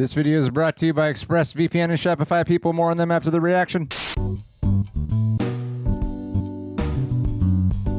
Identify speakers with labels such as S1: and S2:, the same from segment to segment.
S1: This video is brought to you by ExpressVPN and Shopify. People, more on them after the reaction.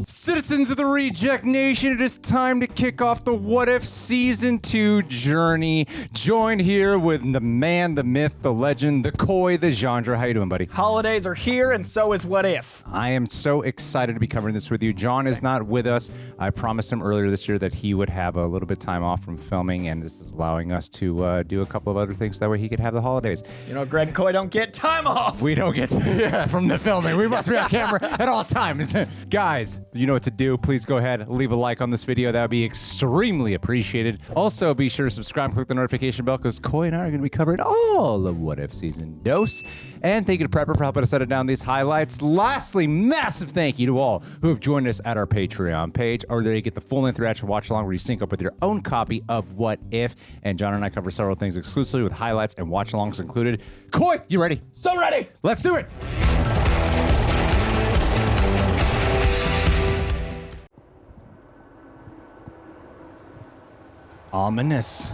S1: Citizens of the Reject Nation, it is time to kick off the What If Season 2 journey. Joined here with the man, the myth, the legend, the koi, the genre. How you doing, buddy?
S2: Holidays are here, and so is What If.
S1: I am so excited to be covering this with you. John is not with us. I promised him earlier this year that he would have a little bit of time off from filming, and this is allowing us to do a couple of other things. That way he could have the holidays.
S2: You know, Greg and Coy don't get time off.
S1: We don't get from the filming. We must be on camera at all times. Guys, you know what to do. Please go ahead, leave a like on this video. That would be extremely appreciated. Also, be sure to subscribe and click the notification bell because Coy and I are going to be covering all of What If Season Dose. And thank you to Prepper for helping us edit down these highlights. Lastly, massive thank you to all who have joined us at our Patreon page, or there you get the full-length reaction watch along where you sync up with your own copy of What If. And John and I cover several things exclusively with highlights and watch alongs included. Coy, you ready?
S2: So ready.
S1: Let's do it. Ominous.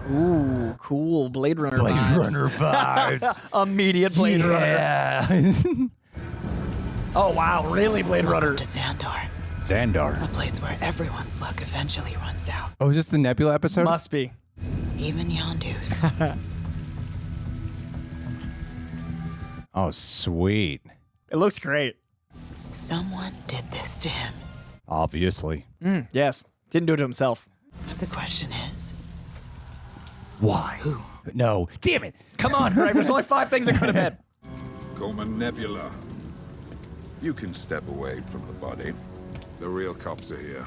S2: Ooh, cool. Blade Runner
S1: Blade
S2: vibes.
S1: Runner vibes.
S2: Immediate Blade Runner. Oh, wow. Really Blade Runner.
S3: Welcome to Xandar,
S1: Xandar.
S3: a place where everyone's luck eventually runs out.
S1: Oh, is this the Nebula episode?
S2: Must be.
S3: Even Yondu's.
S1: Oh, sweet.
S2: It looks great.
S3: Someone did this to him.
S1: Obviously.
S2: Yes. Didn't do it to himself.
S3: The question is,
S1: Why?
S3: who?
S1: No. Damn it.
S2: Come on, Greg. There's only 5 things it could have been.
S4: Coleman Nebula. You can step away from the body. The real cops are here.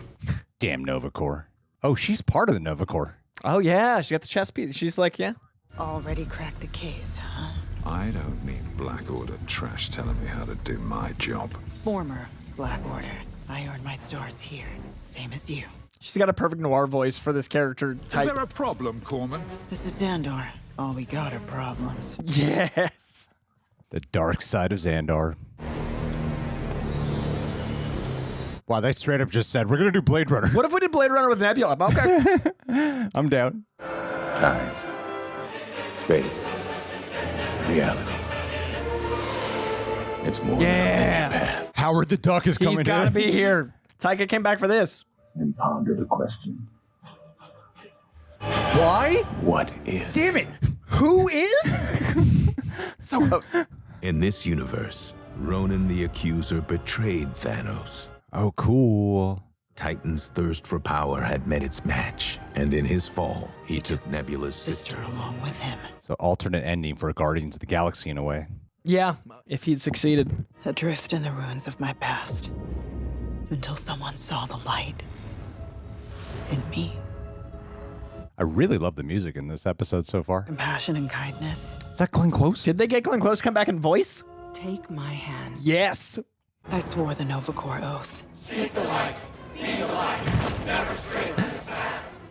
S1: Damn Nova Corps. Oh, she's part of the Nova Corps.
S2: Oh, yeah. She got the chest piece. She's like, yeah.
S3: Already cracked the case, huh?
S4: I don't need Black Order trash telling me how to do my job.
S3: Former Black Order. I earned my stars here, same as you.
S2: She's got a perfect noir voice for this character type.
S4: Is there a problem, Corman?
S3: This is Xandar. All we got are problems.
S2: Yes.
S1: The dark side of Xandar. Wow, they straight up just said, we're going to do Blade Runner.
S2: What if we did Blade Runner with Nebula? Okay.
S1: I'm down.
S5: Time, space, reality. It's more than a path.
S1: Howard the Duck is coming
S2: He's got to
S1: in.
S2: be here. Taika came back for this.
S5: And ponder the question,
S1: Why?
S5: what if?
S1: Damn it.
S2: Who is? So close.
S5: In this universe, Ronan the Accuser betrayed Thanos.
S1: Oh, cool.
S5: Titan's thirst for power had met its match, and in his fall, he took Nebula's
S3: Sister
S5: sister.
S3: along with him.
S1: So alternate ending for Guardians of the Galaxy in a way.
S2: Yeah, if he'd succeeded.
S3: Adrift in the ruins of my past. Until someone saw the light. In me.
S1: I really love the music in this episode so far.
S3: Compassion and kindness.
S1: Is that Glenn Close?
S2: Did they get Glenn Close to come back in voice?
S3: Take my hand.
S2: Yes.
S3: I swore the Nova Corps oath.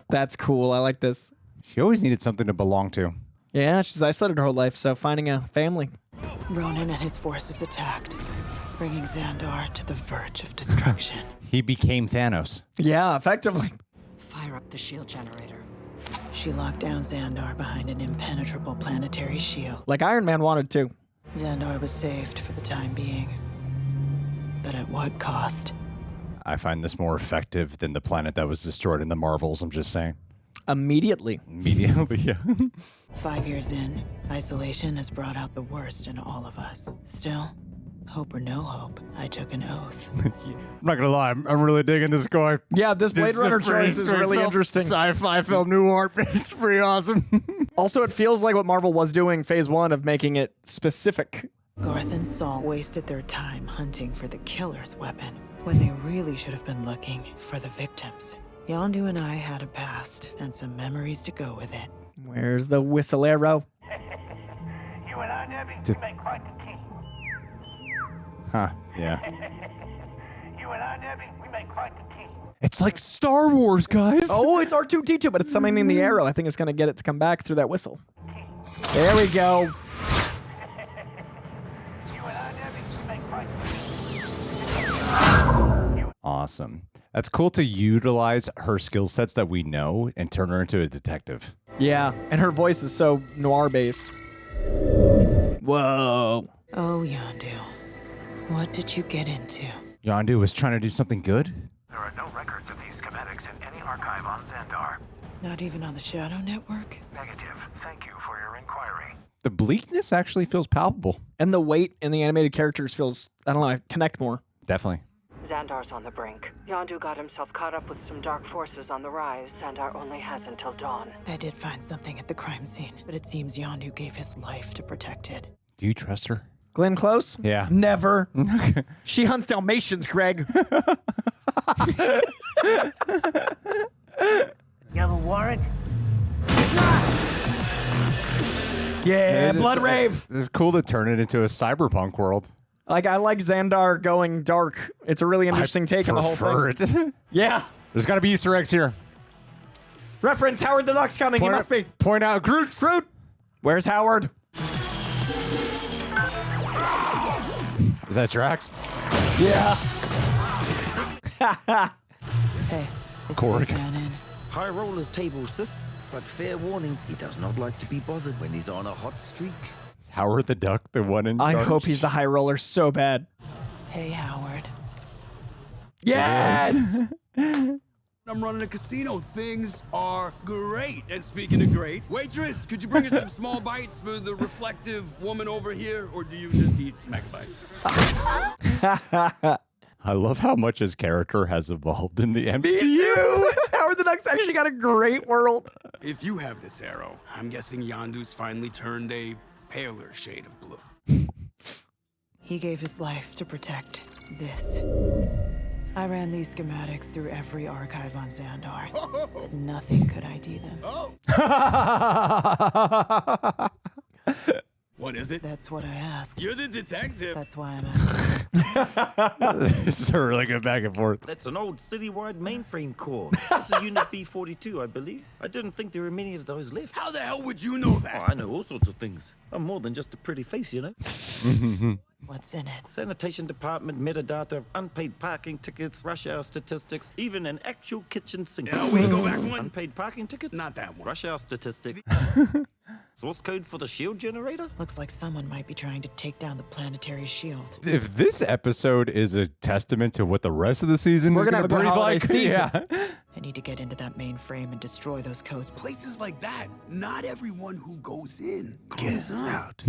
S2: That's cool. I like this.
S1: She always needed something to belong to.
S2: Yeah, she's isolated her whole life, so finding a family.
S3: Ronan and his forces attacked, bringing Xandar to the verge of destruction.
S1: He became Thanos.
S2: Yeah, effectively.
S3: Fire up the shield generator. She locked down Xandar behind an impenetrable planetary shield.
S2: Like Iron Man wanted to.
S3: Xandar was saved for the time being. But at what cost?
S1: I find this more effective than the planet that was destroyed in the Marvels, I'm just saying.
S2: Immediately.
S1: Immediately, yeah.
S3: 5 years in, isolation has brought out the worst in all of us. Still, hope or no hope, I took an oath.
S1: I'm not gonna lie, I'm really digging this guy.
S2: Yeah, this Blade
S1: This
S2: Runner
S1: a pretty
S2: choice is
S1: straight
S2: really
S1: film,
S2: interesting.
S1: Sci-fi film noir. It's pretty awesome.
S2: Also, it feels like what Marvel was doing phase 1 of making it specific.
S3: Garth and Saul wasted their time hunting for the killer's weapon when they really should have been looking for the victims. Yondu and I had a past and some memories to go with it.
S2: Where's the whistle arrow?
S6: You and I, Nebby, we make quite the team.
S1: Huh, yeah.
S6: You and I, Nebby, we make quite the team.
S1: It's like Star Wars, guys.
S2: Oh, it's R2-D2, but it's summoning the arrow. I think it's going to get it to come back through that whistle. There we go.
S6: You and I, Nebby, we make quite the team.
S1: Awesome. That's cool to utilize her skill sets that we know and turn her into a detective.
S2: Yeah, and her voice is so noir-based. Whoa.
S3: Oh, Yondu. What did you get into?
S1: Yondu was trying to do something good?
S6: There are no records of these schematics in any archive on Xandar.
S3: Not even on the Shadow Network?
S6: Negative. Thank you for your inquiry.
S1: The bleakness actually feels palpable.
S2: And the weight in the animated characters feels, I don't know, I connect more.
S1: Definitely.
S7: Xandar's on the brink. Yondu got himself caught up with some dark forces on the rise. Xandar only has until dawn.
S3: I did find something at the crime scene, but it seems Yondu gave his life to protect it.
S1: Do you trust her?
S2: Glenn Close?
S1: Yeah.
S2: Never. She hunts Dalmatians, Greg.
S6: You have a warrant?
S2: Yeah, Blood Rave.
S1: It's cool to turn it into a cyberpunk world.
S2: Like, I like Xandar going dark. It's a really interesting take on the whole thing.
S1: It.
S2: Yeah.
S1: There's got to be Easter eggs here.
S2: Reference, Howard the Duck's coming. He must be.
S1: Point out Groot.
S2: Groot. Where's Howard?
S1: Is that Drax?
S2: Yeah.
S3: Hey, it's
S1: Korg.
S3: Cannon.
S8: High roller's table, sis. But fair warning, he does not like to be bothered when he's on a hot streak.
S1: Is Howard the Duck the one in
S2: I
S1: charge?
S2: hope he's the high roller so bad.
S3: Hey, Howard.
S2: Yes!
S9: I'm running a casino. Things are great. And speaking of great, waitress, could you bring us some small bites for the reflective woman over here, or do you just eat megabytes?
S1: I love how much his character has evolved in the MCU.
S2: Me too! Howard the Duck's actually got a great world.
S9: If you have this arrow, I'm guessing Yondu's finally turned a paler shade of blue.
S3: He gave his life to protect this. I ran these schematics through every archive on Xandar.
S9: Oh.
S3: Nothing could ID them.
S9: Oh. What is it?
S3: That's what I asked.
S9: You're the detective.
S3: That's why I'm asking.
S1: This is a really good back and forth.
S8: That's an old citywide mainframe core. It's a Unit B-42, I believe. I didn't think there were many of those left.
S9: How the hell would you know
S8: Oh,
S9: that?
S8: I know all sorts of things. I'm more than just a pretty face, you know.
S3: What's in it?
S8: Sanitation department, metadata, unpaid parking tickets, rush hour statistics, even an actual kitchen sink.
S9: Yeah, we go back one.
S8: Unpaid parking tickets?
S9: Not that one.
S8: Rush hour statistics. Source code for the shield generator?
S3: Looks like someone might be trying to take down the planetary shield.
S1: If this episode is a testament to what the rest of the season
S2: We're
S1: is
S2: gonna have a good
S1: breathe
S2: holiday
S1: like,
S2: season.
S1: yeah.
S3: I need to get into that mainframe and destroy those codes.
S9: Places like that, not everyone who goes in comes out.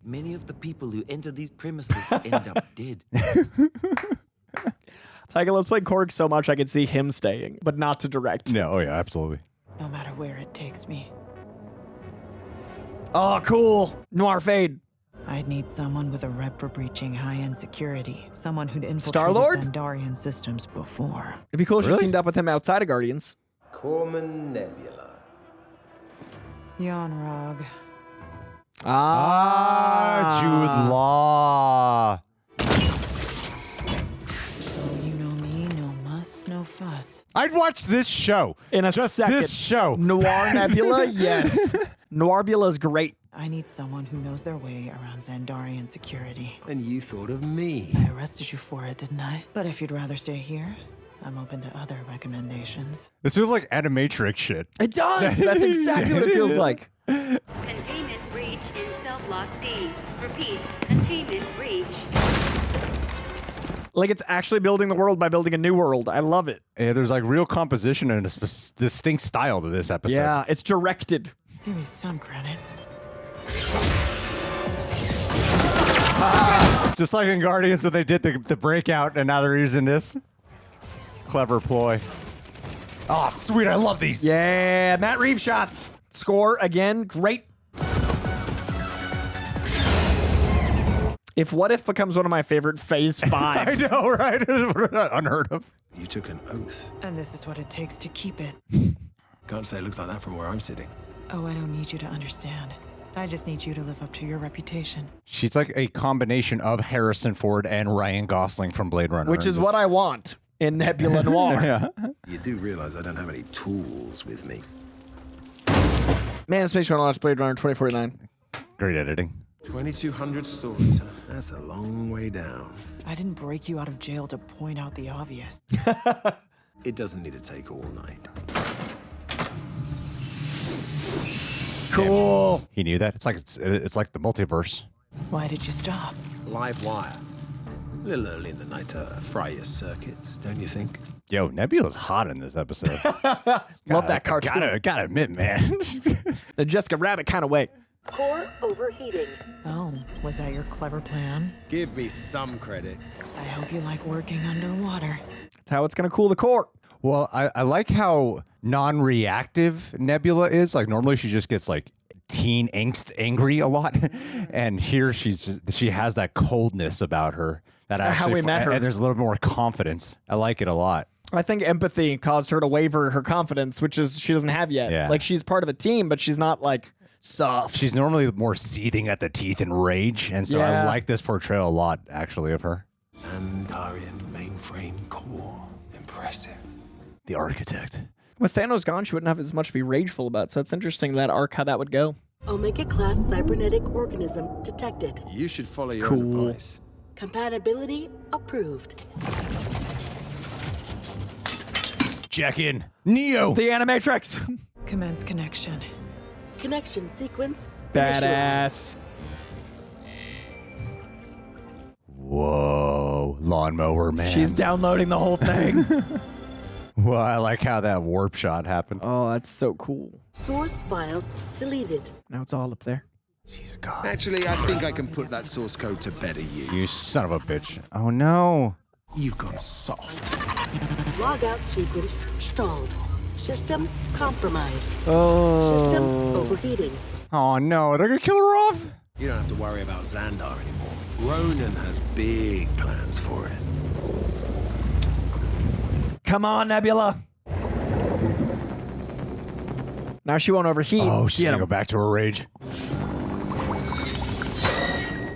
S8: Many of the people who enter these premises end up dead.
S2: Taika loves playing Korg so much I could see him staying, but not to direct.
S1: No, oh yeah, absolutely.
S3: No matter where it takes me,
S2: Oh, cool. Noir fade.
S3: I'd need someone with a rep for breaching high-end security. Someone who'd infiltrated
S2: Star-Lord?
S3: Xandarian systems before.
S2: It'd be cool if she
S1: Really?
S2: teamed up with him outside of Guardians.
S10: Corman Nebula.
S3: Yon-Rogg.
S1: Jude Law.
S3: Oh, you know me, no muss, no fuss.
S1: I'd watch this show.
S2: In a
S1: Just
S2: second.
S1: this show.
S2: Noir Nebula? Yes. Noirbula's great.
S3: I need someone who knows their way around Xandarian security.
S10: And you thought of me.
S3: I arrested you for it, didn't I? But if you'd rather stay here, I'm open to other recommendations.
S1: This feels like Animatrix shit.
S2: It does. That's exactly what it feels like.
S11: Containment breach in self-lock D. Repeat, containment breach.
S2: Like it's actually building the world by building a new world. I love it.
S1: Yeah, there's like real composition and a distinct style to this episode.
S2: Yeah, it's directed.
S3: Give me some credit.
S1: Just like in Guardians, when they did the breakout, and now they're using this. Clever ploy. Oh, sweet. I love these.
S2: Yeah, Matt Reeves shots. Score again. Great. If What If becomes one of my favorite Phase 5.
S1: I know, right? Unheard of.
S10: You took an oath.
S3: And this is what it takes to keep it.
S10: Can't say it looks like that from where I'm sitting.
S3: Oh, I don't need you to understand. I just need you to live up to your reputation.
S1: She's like a combination of Harrison Ford and Ryan Gosling from Blade Runner.
S2: Which is what I want in Nebula Noir.
S1: Yeah.
S10: You do realize I don't have any tools with me.
S2: Man, Space Runner launched Blade Runner 2049.
S1: Great editing.
S10: 2,200 stories, huh? That's a long way down.
S3: I didn't break you out of jail to point out the obvious.
S10: It doesn't need to take all night.
S2: Cool.
S1: He knew that. It's like the multiverse.
S3: Why did you stop?
S10: Live wire. A little early in the night to fry your circuits, don't you think?
S1: Yo, Nebula's hot in this episode.
S2: Love that cartoon.
S1: Gotta admit, man.
S2: The Jessica Rabbit kind of way.
S7: Core overheating.
S3: Oh, was that your clever plan?
S10: Give me some credit.
S3: I hope you like working underwater.
S2: That's how it's going to cool the core.
S1: Well, I like how non-reactive Nebula is. Like normally she just gets like teen angst angry a lot. And here she has that coldness about her. That actually,
S2: how we met her.
S1: And there's a little more confidence. I like it a lot.
S2: I think empathy caused her to waver her confidence, which is she doesn't have yet.
S1: Yeah.
S2: Like she's part of a team, but she's not like soft.
S1: She's normally more seething at the teeth in rage. And so I like this portrayal a lot, actually, of her.
S10: Sandarian mainframe core. Impressive.
S1: The architect.
S2: With Thanos gone, she wouldn't have as much to be rageful about. So it's interesting that arc, how that would go.
S12: Omega-class cybernetic organism detected.
S10: You should follow your own advice.
S12: Compatibility approved.
S1: Check in. Neo.
S2: The Animatrix.
S3: Commence connection.
S12: Connection sequence.
S2: Badass.
S1: Whoa. Lawnmower man.
S2: She's downloading the whole thing.
S1: Well, I like how that warp shot happened.
S2: Oh, that's so cool.
S12: Source files deleted.
S2: Now it's all up there.
S1: She's a god.
S10: Actually, I think I can put that source code to better use.
S1: You son of a bitch. Oh, no.
S10: You've gone soft.
S12: Logout sequence stalled. System compromised.
S2: Oh.
S12: System overheating.
S1: Oh, no. They're going to kill her off?
S10: You don't have to worry about Xandar anymore. Ronan has big plans for it.
S2: Come on, Nebula. Now she won't overheat.
S1: Oh, she's going to go back to her rage.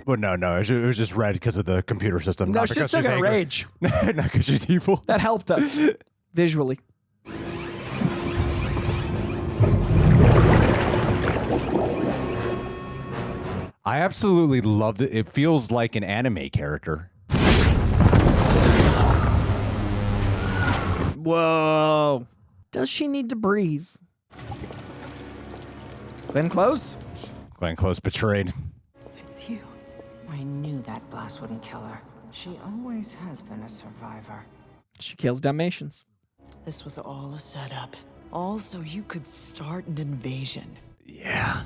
S1: But no, it was just red because of the computer system.
S2: No,
S1: not
S2: she's
S1: because
S2: still going to rage.
S1: Not because she's evil.
S2: That helped us visually.
S1: I absolutely love it. It feels like an anime character.
S2: Whoa. Does she need to breathe? Glenn Close?
S1: Glenn Close betrayed.
S7: It's you. I knew that blast wouldn't kill her. She always has been a survivor.
S2: She kills Dalmatians.
S3: This was all a setup. All so you could start an invasion.
S1: Yeah.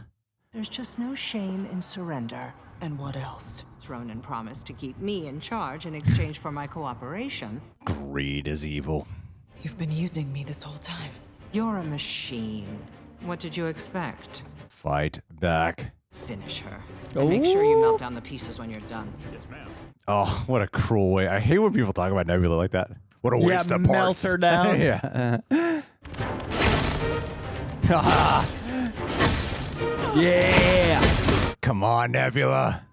S13: There's just no shame in surrender.
S3: And what else?
S13: Ronan promised to keep me in charge in exchange for my cooperation.
S1: Greed is evil.
S3: You've been using me this whole time.
S13: You're a machine. What did you expect?
S1: Fight back.
S13: Finish her. And make sure you melt down the pieces when you're done. Yes, ma'am.
S1: Oh, what a cruel way. I hate when people talk about Nebula like that. What a waste of parts.
S2: Melt her down.
S1: Yeah.
S2: Yeah.
S1: Come on, Nebula.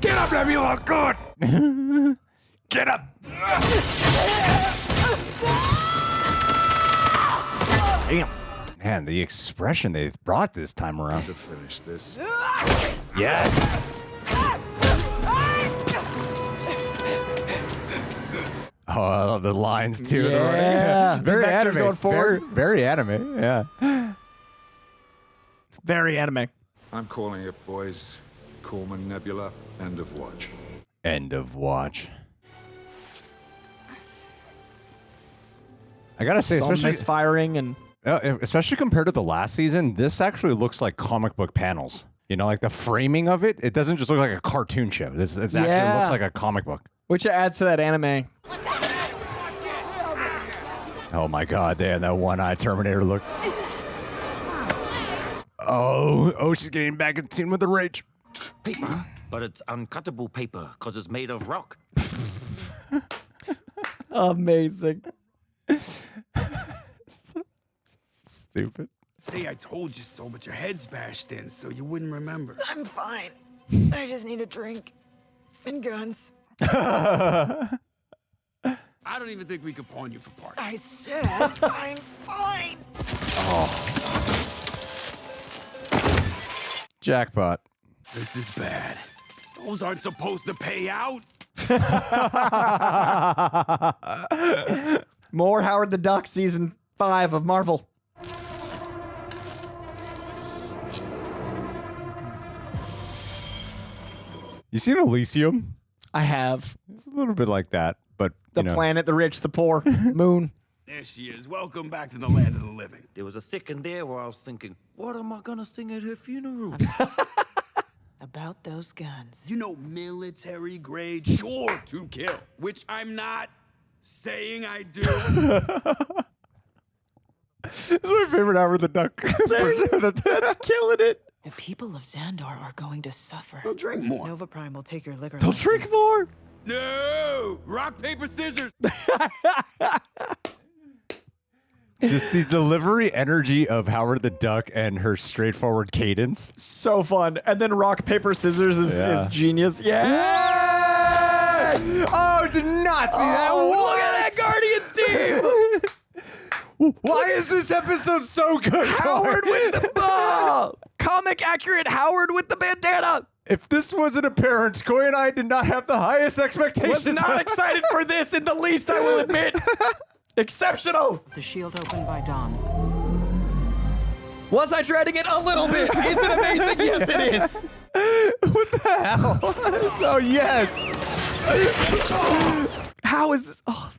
S1: Get up, Nebula. Good. Get up. Damn. Man, the expression they brought this time around.
S4: To finish this.
S1: Yes. Oh, I love the lines too.
S2: Yeah.
S1: Very anime.
S2: Going forward.
S1: Very anime. Yeah.
S2: Very anime.
S4: I'm calling it, boys. Coleman Nebula, end of watch.
S1: End of watch. I gotta say, especially
S2: misfiring and
S1: especially compared to the last season, this actually looks like comic book panels. You know, like the framing of it. It doesn't just look like a cartoon show. It actually looks like a comic book.
S2: Which adds to that anime.
S1: Oh my god, damn, that one-eyed Terminator look. Oh, she's getting back in tune with the rage.
S8: Paper, but it's uncuttable paper because it's made of rock.
S2: Amazing.
S1: Stupid.
S9: See, I told you so, but your head's bashed in, so you wouldn't remember.
S3: I'm fine. I just need a drink. And guns.
S9: I don't even think we could pawn you for parts.
S3: I said I'm fine.
S1: Oh. Jackpot.
S9: This is bad. Those aren't supposed to pay out.
S2: More Howard the Duck season 5 of Marvel.
S1: You seen Elysium?
S2: I have.
S1: It's a little bit like that, but
S2: The planet, the rich, the poor, moon.
S9: There she is. Welcome back to the land of the living.
S8: There was a second there where I was thinking, what am I gonna sing at her funeral?
S3: About those guns.
S9: You know, military grade, sure to kill, which I'm not saying I do.
S1: This is my favorite Howard the Duck.
S2: That's killing it.
S3: The people of Xandar are going to suffer.
S9: They'll drink more.
S3: Nova Prime will take your liquor.
S1: They'll drink more.
S9: No! Rock, paper, scissors!
S1: Just the delivery energy of Howard the Duck and her straightforward cadence.
S2: So fun. And then rock, paper, scissors is genius. Yeah!
S1: Oh, did not see that.
S2: Look at that Guardians team!
S1: Why is this episode so good?
S2: Howard with the ball! Comic accurate Howard with the bandana!
S1: If this wasn't apparent, Koi and I did not have the highest expectations.
S2: Was not excited for this in the least, I will admit. Exceptional!
S13: The shield opened by Dawn.
S2: Was I dreading it? A little bit. Is it amazing? Yes, it is.
S1: What the hell? Oh, yes.
S2: How is this? Oh.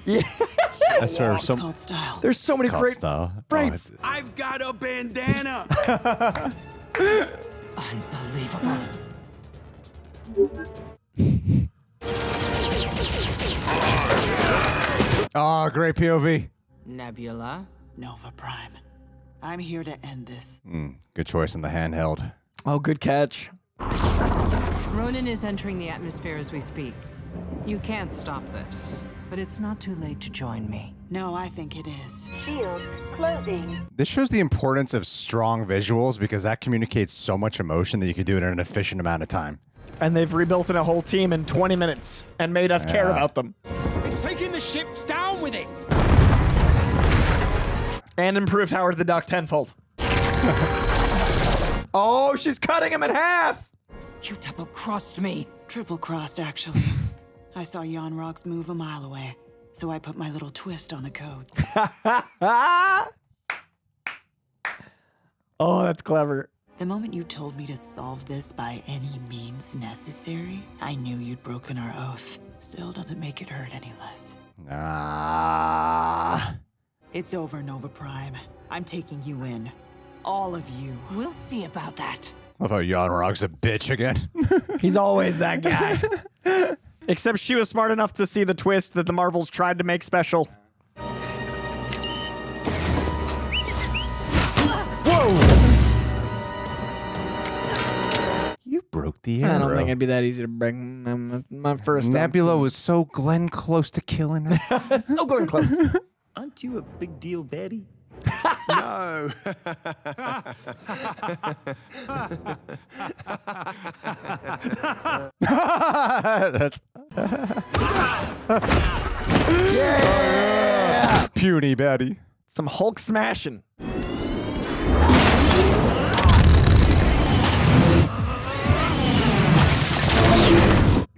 S2: Yeah.
S1: I swear,
S3: Called style.
S2: There's so many great frames.
S9: I've got a bandana.
S13: Unbelievable.
S1: Oh, great POV.
S13: Nebula.
S3: Nova Prime. I'm here to end this.
S1: Good choice in the handheld.
S2: Oh, good catch.
S13: Ronan is entering the atmosphere as we speak. You can't stop this, but it's not too late to join me.
S3: No, I think it is.
S12: Shield closing.
S1: This shows the importance of strong visuals because that communicates so much emotion that you can do it in an efficient amount of time.
S2: And they've rebuilt a whole team in 20 minutes and made us care about them.
S6: It's taking the ships down with it.
S2: And improved Howard the Duck tenfold. Oh, she's cutting him in half.
S13: You double-crossed me.
S3: Triple-crossed, actually. I saw Yon-Rogg's move a mile away, so I put my little twist on the code.
S2: Oh, that's clever.
S3: The moment you told me to solve this by any means necessary, I knew you'd broken our oath. Still doesn't make it hurt any less. It's over, Nova Prime. I'm taking you in. All of you.
S13: We'll see about that.
S1: I love how Yon-Rogg's a bitch again.
S2: He's always that guy. Except she was smart enough to see the twist that the Marvels tried to make special.
S1: Whoa! You broke the arrow.
S2: I don't think it'd be that easy to break my first.
S1: Nebula was so Glenn close to killing her.
S2: So Glenn close.
S8: Aren't you a big deal baddie?
S10: No.
S1: That's
S2: Yeah!
S1: puny baddie.
S2: Some Hulk smashing.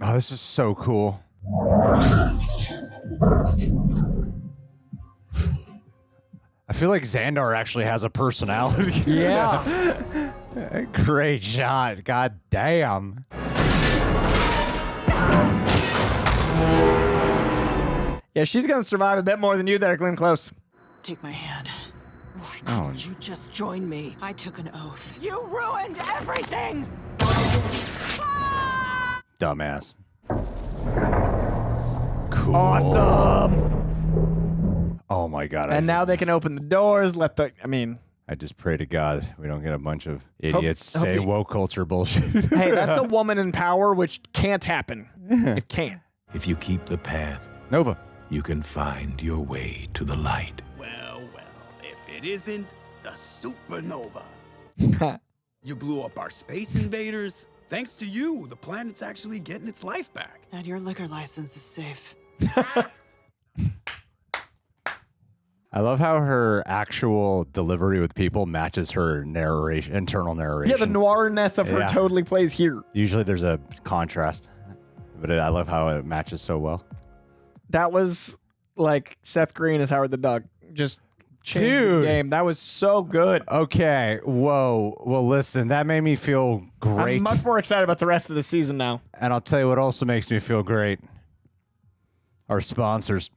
S1: Oh, this is so cool. I feel like Xandar actually has a personality.
S2: Yeah.
S1: Great shot. God damn.
S2: Yeah, she's gonna survive a bit more than you there, Glenn Close.
S3: Take my hand.
S13: Why couldn't you just join me?
S3: I took an oath.
S13: You ruined everything!
S1: Dumbass. Cool.
S2: Awesome.
S1: Oh my god.
S2: And now they can open the doors,
S1: I just pray to God we don't get a bunch of idiots say woke culture bullshit.
S2: Hey, that's a woman in power, which can't happen. It can't.
S5: If you keep the path,
S1: Nova,
S5: you can find your way to the light.
S9: Well, if it isn't the supernova. You blew up our space invaders. Thanks to you, the planet's actually getting its life back.
S3: And your liquor license is safe.
S1: I love how her actual delivery with people matches her internal narration.
S2: Yeah, the noirness of her totally plays here.
S1: Usually there's a contrast, but I love how it matches so well.
S2: That was like Seth Green as Howard the Duck. Just changed the game. That was so good.
S1: Okay. Whoa. Well, listen, that made me feel great.
S2: I'm much more excited about the rest of the season now.
S1: And I'll tell you what also makes me feel great. Our sponsors.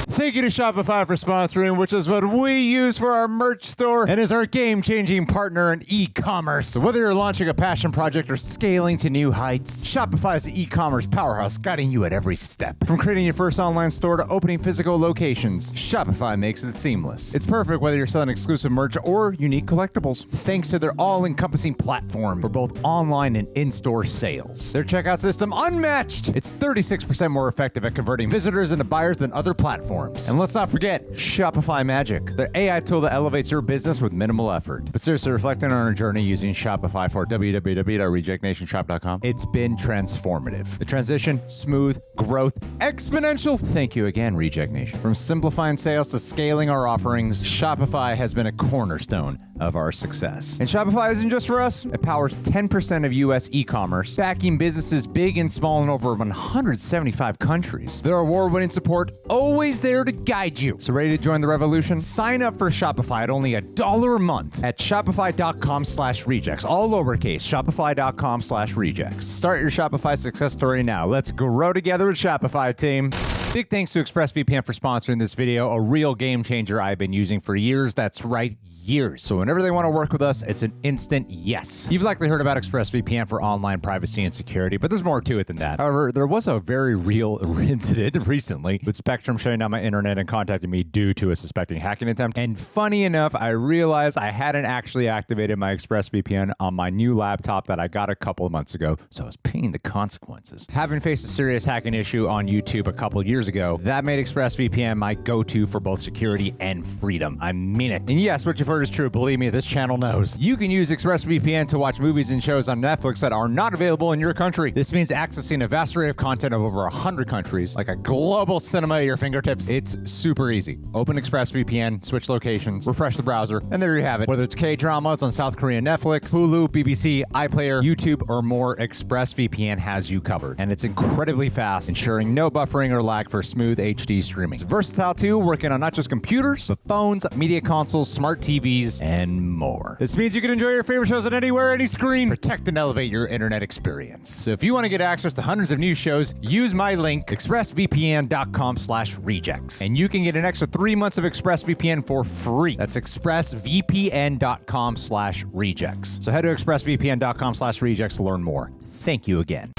S1: Thank you to Shopify for sponsoring, which is what we use for our merch store and is our game-changing partner in e-commerce. So whether you're launching a passion project or scaling to new heights, Shopify is the e-commerce powerhouse guiding you at every step. From creating your first online store to opening physical locations, Shopify makes it seamless. It's perfect whether you're selling exclusive merch or unique collectibles, thanks to their all-encompassing platform for both online and in-store sales. Their checkout system, unmatched! It's 36% more effective at converting visitors into buyers than other platforms. And let's not forget Shopify Magic, the AI tool that elevates your business with minimal effort. But seriously, reflecting on our journey using Shopify for www.rejectnationshop.com, it's been transformative. The transition, smooth, growth, exponential. Thank you again, Reject Nation. From simplifying sales to scaling our offerings, Shopify has been a cornerstone of our success. And Shopify isn't just for us. It powers 10% of U.S. e-commerce, backing businesses big and small in over 175 countries. Their award-winning support, always there to guide you. So ready to join the revolution? Sign up for Shopify at only $1 a month at shopify.com/rejects. All lowercase, shopify.com/rejects. Start your Shopify success story now. Let's grow together with Shopify, team. Big thanks to ExpressVPN for sponsoring this video, a real game changer I've been using for years. That's right, years. So whenever they want to work with us, it's an instant yes. You've likely heard about ExpressVPN for online privacy and security, but there's more to it than that. However, there was a very real incident recently with Spectrum shutting down my internet and contacting me due to a suspecting hacking attempt. And funny enough, I realized I hadn't actually activated my ExpressVPN on my new laptop that I got a couple of months ago, so I was paying the consequences. Having faced a serious hacking issue on YouTube a couple of years ago, that made ExpressVPN my go-to for both security and freedom. I mean it. And yes, what you've heard is true. Believe me, this channel knows. You can use ExpressVPN to watch movies and shows on Netflix that are not available in your country. This means accessing a vast array of content of over 100 countries, like a global cinema at your fingertips. It's super easy. Open ExpressVPN, switch locations, refresh the browser, and there you have it. Whether it's K-dramas on South Korean Netflix, Hulu, BBC, iPlayer, YouTube, or more, ExpressVPN has you covered. And it's incredibly fast, ensuring no buffering or lag for smooth HD streaming. It's versatile too, working on not just computers, but phones, media consoles, smart TVs, and more. This means you can enjoy your favorite shows on anywhere, any screen. Protect and elevate your internet experience. So if you want to get access to hundreds of new shows, use my link, expressvpn.com/rejects. And you can get an extra 3 months of ExpressVPN for free. That's expressvpn.com/rejects. So head to expressvpn.com/rejects to learn more. Thank you again.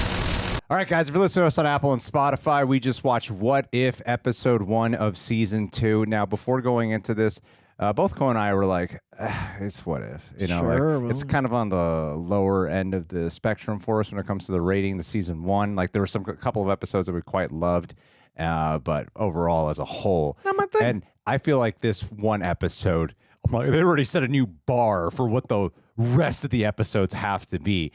S1: All right, guys, if you listen to us on Apple and Spotify, we just watched What If episode 1 of season 2. Now, before going into this, both Cole and I were like, it's What If. You know,
S2: Sure,
S1: like, it's kind of on the lower end of the spectrum for us when it comes to the rating, the season 1. Like, there were a couple of episodes that we quite loved, but overall, as a whole.
S2: Not my thing.
S1: And I feel like this one episode, they already set a new bar for what the rest of the episodes have to be.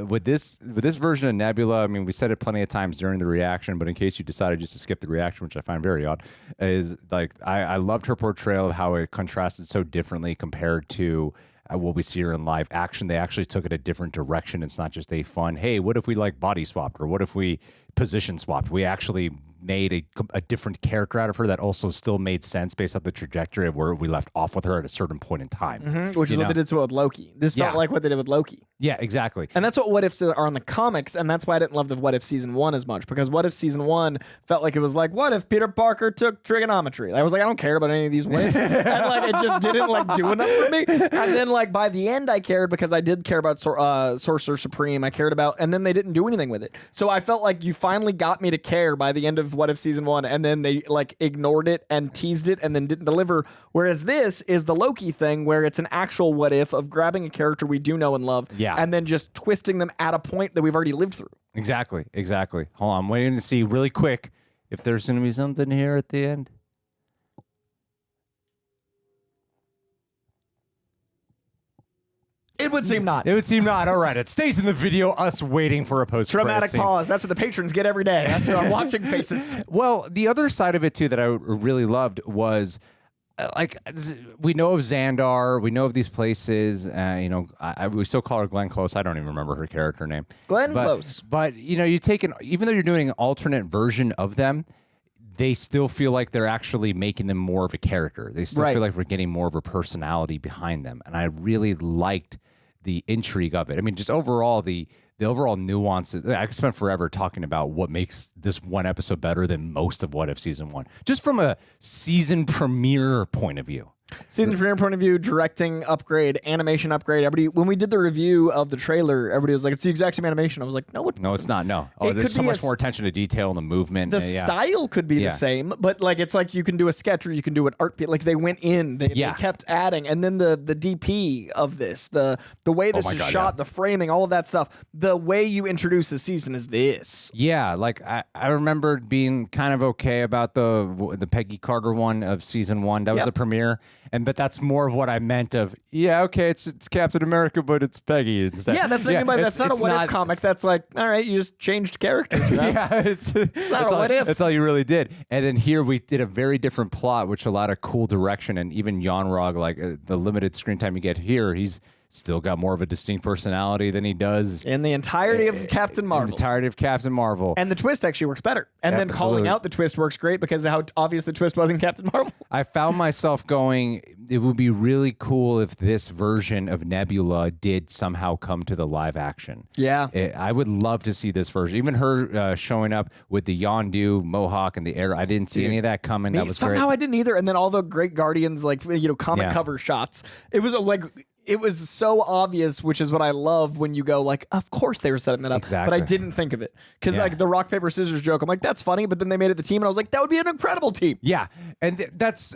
S1: With this version of Nebula, I mean, we said it plenty of times during the reaction, but in case you decided just to skip the reaction, which I find very odd, is like I loved her portrayal of how it contrasted so differently compared to what we see her in live action. They actually took it a different direction. It's not just a fun, hey, what if we like body swapped, or what if we position swapped? We actually made a different character out of her that also still made sense based on the trajectory of where we left off with her at a certain point in time.
S2: Which is what they did with Loki. This felt like what they did with Loki.
S1: Yeah, exactly.
S2: And that's what ifs are in the comics, and that's why I didn't love the What If season 1 as much, because What If season 1 felt like it was like, what if Peter Parker took trigonometry? I was like, I don't care about any of these what ifs. And like it just didn't like do enough for me. And then like by the end I cared, because I did care about Sorcerer Supreme. I cared about, and then they didn't do anything with it. So I felt like you finally got me to care by the end of What If season 1, and then they like ignored it and teased it and then didn't deliver. Whereas this is the Loki thing, where it's an actual what if of grabbing a character we do know and love, and then just twisting them at a point that we've already lived through.
S1: Exactly. Hold on, I'm waiting to see really quick if there's going to be something here at the end.
S2: It It would seem not.
S1: It would seem not. All right. It stays in the video, us waiting for a post-credit
S2: Dramatic
S1: scene.
S2: pause. That's what the patrons get every day. That's what I'm watching faces.
S1: Well, the other side of it, too, that I really loved was, we know of Xandar. We know of these places. We still call her Glenn Close. I don't even remember her character name.
S2: Glenn Close.
S1: But, you take even though you're doing an alternate version of them, they still feel like they're actually making them more of a character. They still feel like we're getting more of a personality behind them. And I really liked the intrigue of it. I mean, just overall, the overall nuances. I could spend forever talking about what makes this one episode better than most of What If Season 1. Just from a season premiere point of view.
S2: Season premiere point of view, directing upgrade, animation upgrade. Everybody, when we did the review of the trailer, everybody was like, "It's the exact same animation." I was like, "No,
S1: it's not. No, there's so much more attention to detail in the movement.
S2: The style could be the same, but it's like you can do a sketch or you can do an art piece. Like they went in, they kept adding, and then the DP of this, the way this is shot, the framing, all of that stuff. The way you introduce a season is this.
S1: Yeah, I remember being kind of okay about the Peggy Carter one of season 1. That was the premiere. But that's more of what I meant of, okay, it's Captain America, but it's Peggy instead.
S2: Yeah, that's what I mean by that's not a what if comic. That's like, all right, you just changed characters.
S1: It's
S2: not a what if.
S1: That's all you really did. And then here we did a very different plot, which allowed a cool direction. And even Yon-Rogg, the limited screen time you get here, he's still got more of a distinct personality than he does
S2: in the entirety of Captain Marvel.
S1: And
S2: the twist actually works better. And then calling out the twist works great because of how obvious the twist was in Captain Marvel.
S1: I found myself going, it would be really cool if this version of Nebula did somehow come to the live action.
S2: Yeah.
S1: I would love to see this version. Even her showing up with the Yondu mohawk and the arrow. I didn't see any of that coming. That was
S2: somehow
S1: great.
S2: I didn't either. And then all the great Guardians, comic cover shots. It was it was so obvious, which is what I love when you go of course they were setting that up.
S1: Exactly.
S2: But I didn't think of it. Because the rock, paper, scissors joke, I'm like, that's funny. But then they made it the team and I was like, that would be an incredible team.
S1: Yeah. And that's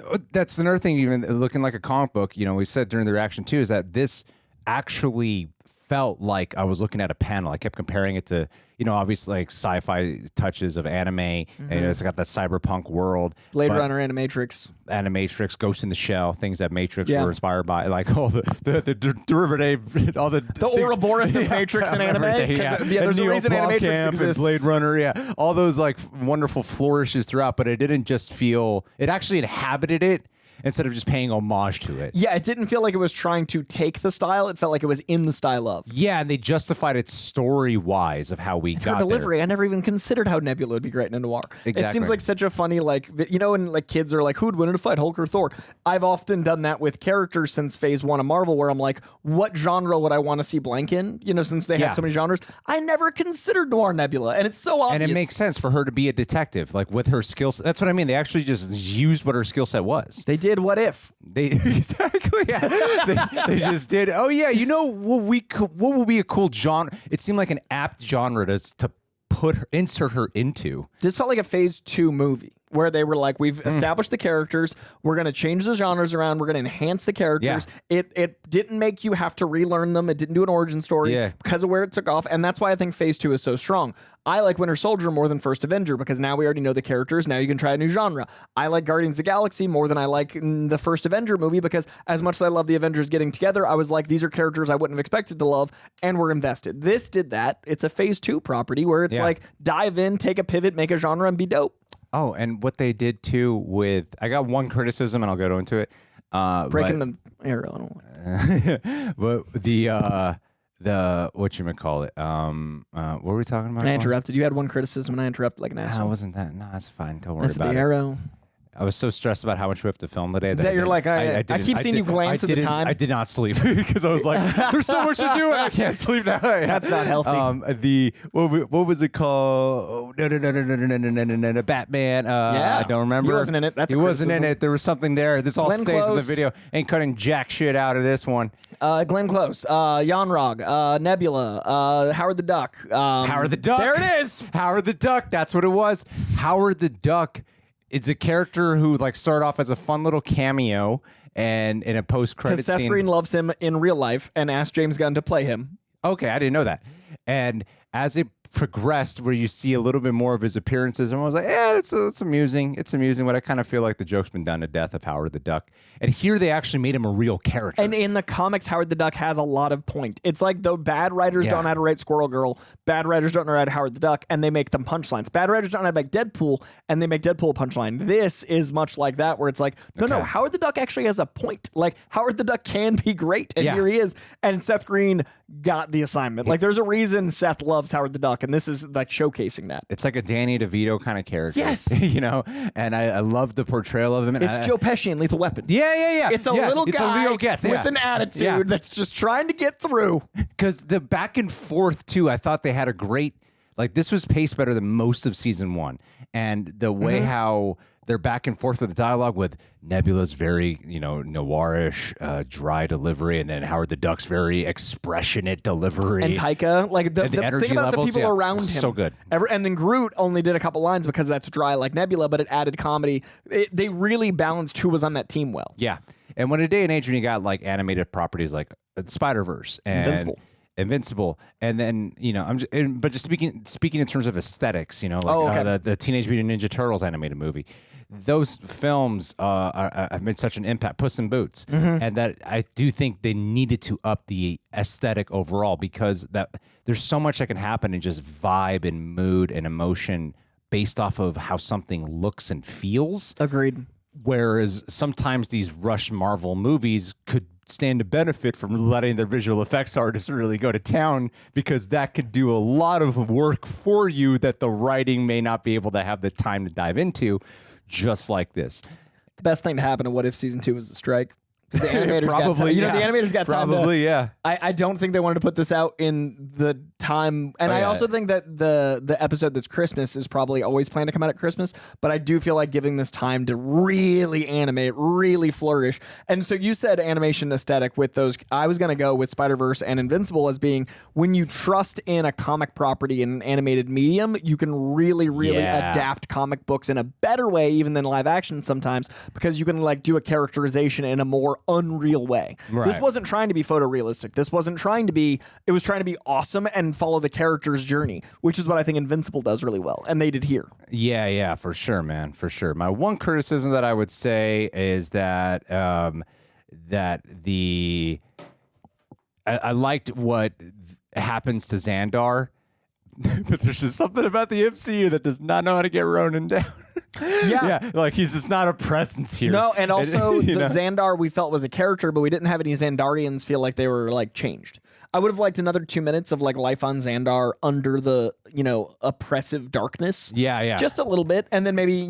S1: another thing, even looking like a comic book, we said during the reaction too, is that this actually felt like I was looking at a panel. I kept comparing it to, obviously sci-fi touches of anime. And it's got that cyberpunk world.
S2: Blade Runner, Animatrix,
S1: Ghost in the Shell, things that Matrix were inspired by, all the derivative, all the
S2: Ouroboros of Matrix and anime. There's a reason Animatrix exists.
S1: And Blade Runner, all those wonderful flourishes throughout, but it didn't just feel. It actually inhabited it. Instead of just paying homage to it.
S2: Yeah, it didn't feel like it was trying to take the style. It felt like it was in the style of.
S1: Yeah, and they justified it story-wise of how we got
S2: delivery.
S1: there.
S2: I never even considered how Nebula would be great in a noir.
S1: Exactly.
S2: It seems like such a funny, when kids are like, who would win in a fight, Hulk or Thor? I've often done that with characters since Phase 1 of Marvel, where I'm like, what genre would I want to see blank in? Since they had so many genres. I never considered noir Nebula, and it's so obvious.
S1: And it makes sense for her to be a detective, with her skills. That's what I mean. They actually just used what her skill set was.
S2: They did What If.
S1: Exactly. Yeah. they just did. Oh yeah, what would be a cool genre? It seemed like an apt genre to insert her into.
S2: This felt like a Phase 2 movie where they were like, we've established the characters, we're going to change the genres around, we're going to enhance the characters. Yeah. It didn't make you have to relearn them. It didn't do an origin story because of where it took off. And that's why I think Phase 2 is so strong. I like Winter Soldier more than First Avenger because now we already know the characters. Now you can try a new genre. I like Guardians of the Galaxy more than I like the First Avenger movie because as much as I love the Avengers getting together, I was like, these are characters I wouldn't have expected to love, and we're invested. This did that. It's a Phase 2 property where it's dive in, take a pivot, make a genre, and be dope.
S1: Oh, and what they did too I got one criticism, and I'll go into it.
S2: Breaking the arrow.
S1: But the whatchamacallit, what were we talking about?
S2: I interrupted. You had one criticism, and I interrupted like an asshole.
S1: No, wasn't that? No, that's fine. Don't worry
S2: that's
S1: about
S2: the
S1: it.
S2: Arrow.
S1: I was so stressed about how much we have to film today
S2: that you're like, I keep seeing you glance at the time.
S1: I did not sleep because I was like, there's so much to do and I can't sleep now.
S2: That's not healthy.
S1: What was it called? Oh, no, Batman. I don't remember.
S2: He wasn't in it.
S1: He wasn't in it. There was something there. This all stays in the video. Ain't cutting jack shit out of this one.
S2: Glenn Close, Yon-Rogg, Nebula, Howard the Duck.
S1: Howard the Duck.
S2: There it is.
S1: Howard the Duck. That's what it was. Howard the Duck. It's a character who started off as a fun little cameo and in a post-credit scene.
S2: Because Seth Green loves him in real life and asked James Gunn to play him.
S1: Okay, I didn't know that. And as a progressed where you see a little bit more of his appearances. And I was like, yeah, it's amusing. It's amusing, but I kind of feel like the joke's been done to death of Howard the Duck. And here they actually made him a real character.
S2: And in the comics, Howard the Duck has a lot of point. It's like the bad writers don't know how to write Squirrel Girl, bad writers don't know how to write Howard the Duck, and they make them punchlines. Bad writers don't know how to make Deadpool, and they make Deadpool a punchline. This is much like that, where it's like, no, Howard the Duck actually has a point. Like, Howard the Duck can be great, and here he is. And Seth Green got the assignment. Like, there's a reason Seth loves Howard the Duck, and this is like showcasing that.
S1: It's like a Danny DeVito kind of character.
S2: Yes.
S1: You know, and I love the portrayal of him. And
S2: It's Joe Pesci in Lethal Weapon.
S1: Yeah.
S2: It's a little guy with an
S1: attitude
S2: attitude that's just trying to get through.
S1: Because the back and forth, too, I thought they had a great, like, this was paced better than most of season one. And the way how they're back and forth with the dialogue with Nebula's very, noirish, dry delivery, and then Howard the Duck's very expressionate delivery.
S2: And Taika, like the
S1: energy
S2: thing about
S1: levels,
S2: the people around him.
S1: So good.
S2: And then Groot only did a couple lines because that's dry like Nebula, but it added comedy. They really balanced who was on that team well.
S1: Yeah. And when a day and age when you got like animated properties like Spider-Verse and Invincible, and then but just speaking in terms of aesthetics, the Teenage Mutant Ninja Turtles animated movie, those films have made such an impact. Puss in Boots, and that I do think they needed to up the aesthetic overall because that there's so much that can happen in just vibe and mood and emotion based off of how something looks and feels.
S2: Agreed.
S1: Whereas sometimes these rush Marvel movies could stand to benefit from letting their visual effects artists really go to town because that could do a lot of work for you that the writing may not be able to have the time to dive into, just like this.
S2: The best thing to happen to What If Season 2 was the strike. The animators
S1: Probably,
S2: got time. The animators got time.
S1: Probably, yeah.
S2: I don't think they wanted to put this out in the time, and I also think that the episode that's Christmas is probably always planned to come out at Christmas. But I do feel like giving this time to really animate, really flourish. And so you said animation aesthetic with those. I was going to go with Spider-Verse and Invincible as being when you trust in a comic property in an animated medium, you can really adapt comic books in a better way, even than live action sometimes, because you can like do a characterization in a more unreal way.
S1: Right.
S2: This wasn't trying to be photorealistic. This wasn't trying to be, it was trying to be awesome and follow the character's journey, which is what I think Invincible does really well. And they did here.
S1: Yeah, for sure, man, for sure. My one criticism that I would say is that I liked what happens to Xandar, but there's just something about the MCU that does not know how to get Ronan down. Yeah, like he's just not a presence here.
S2: No, and also the Xandar we felt was a character, but we didn't have any Xandarians feel like they were like changed. I would have liked another 2 minutes of like life on Xandar under the, oppressive darkness.
S1: Yeah.
S2: Just a little bit. And then maybe,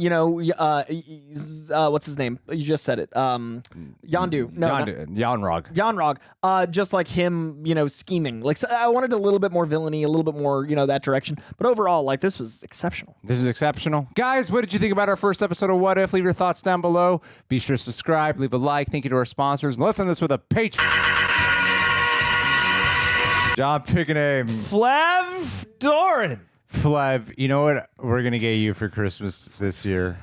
S2: what's his name? You just said it. Yondu. No,
S1: Yon-Rogg.
S2: Yon-Rogg. Just like him, scheming. Like so I wanted a little bit more villainy, a little bit more, that direction. But overall, like this was exceptional.
S1: This is exceptional. Guys, what did you think about our first episode of What If? Leave your thoughts down below. Be sure to subscribe, leave a like. Thank you to our sponsors. And let's end this with a Patron. John, pick a name.
S14: Flav Doran.
S1: Flav, you know what we're going to get you for Christmas this year?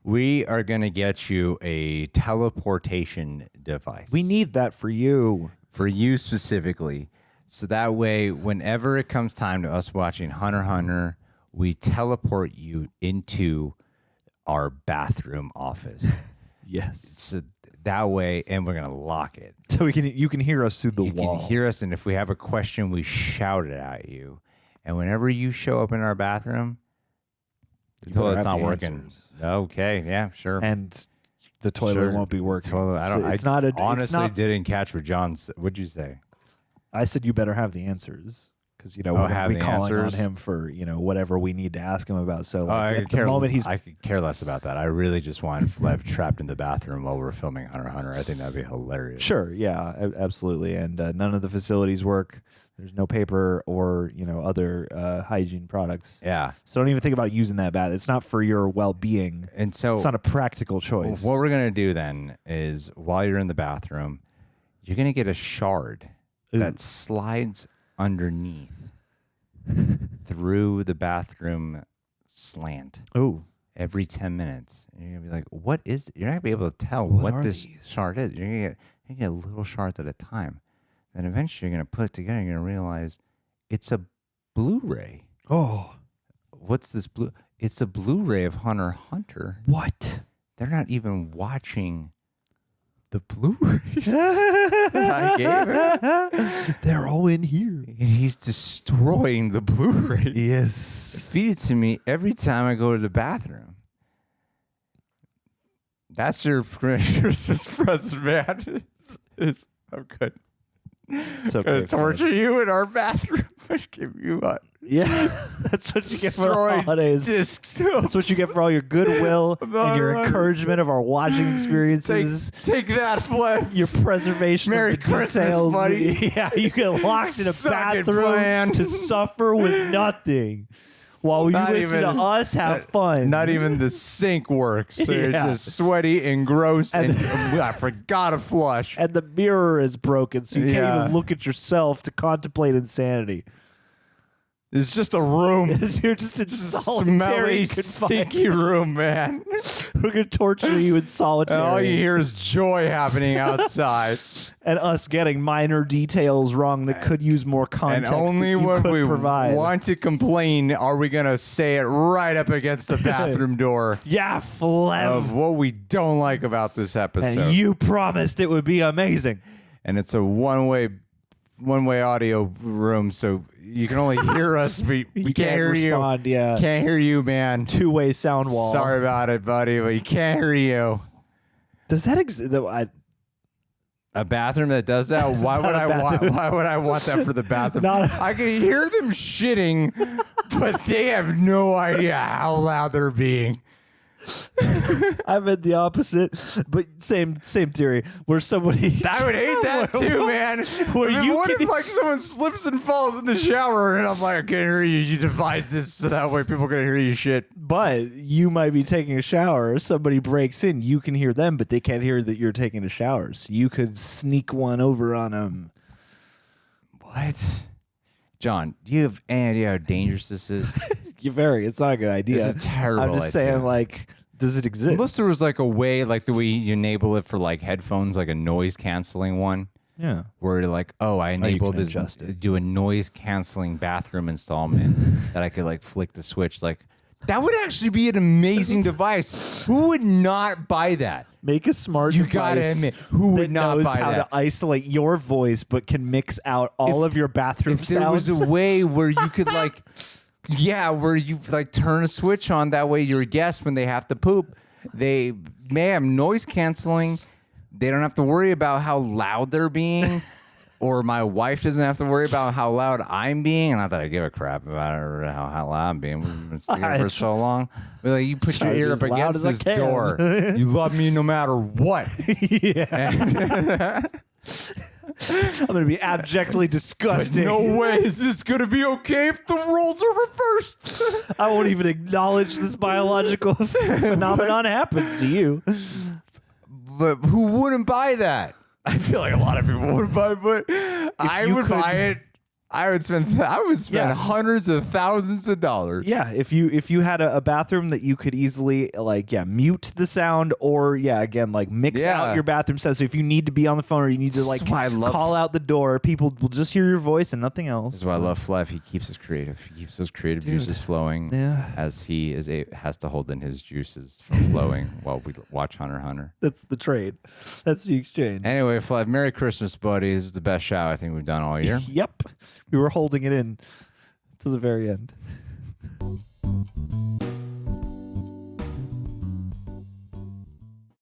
S1: We are going to get you a teleportation device.
S14: We need that for you.
S1: For you specifically. So that way, whenever it comes time to us watching Hunter x Hunter, we teleport you into our bathroom office.
S14: Yes.
S1: So that way, and we're going to lock it.
S14: So you can hear us through the wall.
S1: You can hear us, and if we have a question, we shout it at you. And whenever you show up in our bathroom, the toilet's not working.
S14: Answers.
S1: Okay, yeah, sure.
S14: And the toilet won't be working.
S1: I didn't catch what John said. What'd you say?
S14: I said you better have the answers. Because, we're going to be calling on him for, whatever we need to ask him about. So
S1: I could care less about that. I really just want Flev trapped in the bathroom while we're filming Hunter x Hunter. I think that'd be hilarious.
S14: Sure, yeah, absolutely. And none of the facilities work. There's no paper or, other hygiene products.
S1: Yeah.
S14: So don't even think about using that bath. It's not for your well-being.
S1: And so
S14: it's not a practical choice.
S1: What we're going to do then is while you're in the bathroom, you're going to get a shard that slides underneath through the bathroom slant.
S14: Oh.
S1: Every 10 minutes. And you're going to be like, what is it? You're not going to be able to tell what this shard is. You're going to get little shards at a time. Then eventually you're going to put it together and you're going to realize it's a Blu-ray.
S14: Oh,
S1: what's this blue? It's a Blu-ray of Hunter x Hunter.
S14: What?
S1: They're not even watching the Blu-rays I gave him.
S14: They're all in here.
S1: And he's destroying the Blu-rays.
S14: Yes.
S1: Feed it to me every time I go to the bathroom. That's your Christmas present, man. I'm good.
S14: It's okay.
S1: Gonna torture you in our bathroom. I give you a
S14: that's what you get for the holidays.
S1: Discs.
S14: That's what you get for all your goodwill and your encouragement of our watching experiences.
S1: Take that, Flip.
S14: Your preservation
S1: Merry
S14: of the
S1: Christmas,
S14: details.
S1: buddy.
S14: Yeah, you get locked in a
S1: Suck it,
S14: bathroom
S1: plan.
S14: to suffer with nothing. While you
S1: Not
S14: listen
S1: even-
S14: to us have fun.
S1: Not even the sink works. So You're
S14: Yeah.
S1: just sweaty and gross, and I forgot to flush.
S14: And the mirror is broken, so you can't
S1: Yeah.
S14: even look at yourself to contemplate insanity.
S1: It's just a room.
S14: You're just in
S1: Smelly,
S14: solitary
S1: stinky room, man.
S14: We're going to torture you in solitary.
S1: And all you hear is joy happening outside.
S14: And us getting minor details wrong that could use more
S1: And
S14: context.
S1: only
S14: that you
S1: when
S14: could
S1: we
S14: provide.
S1: want to complain are we going to say it right up against the bathroom door
S14: Yeah, Flev.
S1: of what we don't like about this episode.
S14: And you promised it would be amazing.
S1: And it's a one-way audio room, so you can only hear us. We can't hear
S14: respond,
S1: you.
S14: yeah.
S1: Can't hear you, man.
S14: Two-way sound wall.
S1: Sorry about it, buddy, but you can't hear you.
S14: Does that exist?
S1: A bathroom that does that? Why would I want that for the bathroom? I can hear them shitting, but they have no idea how loud they're being.
S14: I meant the opposite, but same theory. Where somebody
S1: I would hate that too, man.
S14: Where
S1: I mean,
S14: you
S1: what
S14: can-
S1: if like someone slips and falls in the shower, and I'm like, I can't hear you. You devised this so that way people can hear you shit.
S14: But you might be taking a shower. Somebody breaks in. You can hear them, but they can't hear that you're taking a shower. So you could sneak one over on them.
S1: What? John, do you have any idea how dangerous this is?
S14: It's not a good idea.
S1: This is a terrible
S14: I'm just
S1: idea.
S14: saying, like, does it exist?
S1: Unless there was like a way, like the way you enable it for like headphones, like a noise canceling one.
S14: Yeah.
S1: Where you're like, oh, I enabled
S14: can
S1: this,
S14: adjust it.
S1: do a noise canceling bathroom installment that I could like flick the switch. Like, that would actually be an amazing device. Who would not buy that?
S14: Make a smart
S1: You
S14: device
S1: gotta admit, who would
S14: that
S1: not
S14: knows
S1: buy
S14: how
S1: that?
S14: to isolate your voice but can mix out all of your bathroom
S1: If there
S14: sounds.
S1: was a way where you could like, where you like turn a switch on, that way your guests, when they have to poop, they, noise canceling. They don't have to worry about how loud they're being. Or my wife doesn't have to worry about how loud I'm being. And not that I give a crap about it or how loud I'm being. We've been together for so long. But like, you put your ear up against this door. You love me no matter what.
S14: I'm going to be abjectly disgusted.
S1: No way is this going to be okay if the roles are reversed.
S14: I won't even acknowledge this biological phenomenon happens to you.
S1: But who wouldn't buy that? I feel like a lot of people would buy, but I would buy it. I would spend hundreds of thousands of dollars.
S14: Yeah, if you had a bathroom that you could easily mute the sound or again mix out your bathroom sound. So if you need to be on the phone or you need to call out the door, people will just hear your voice and nothing else.
S1: This is why I love Flev. He keeps us creative. He keeps those creative juices flowing as he has to hold in his juices from flowing while we watch Hunter x Hunter.
S14: That's the trade. That's the exchange.
S1: Anyway, Flev, Merry Christmas, buddy. This was the best show I think we've done all year.
S14: Yep. We were holding it in to the very end.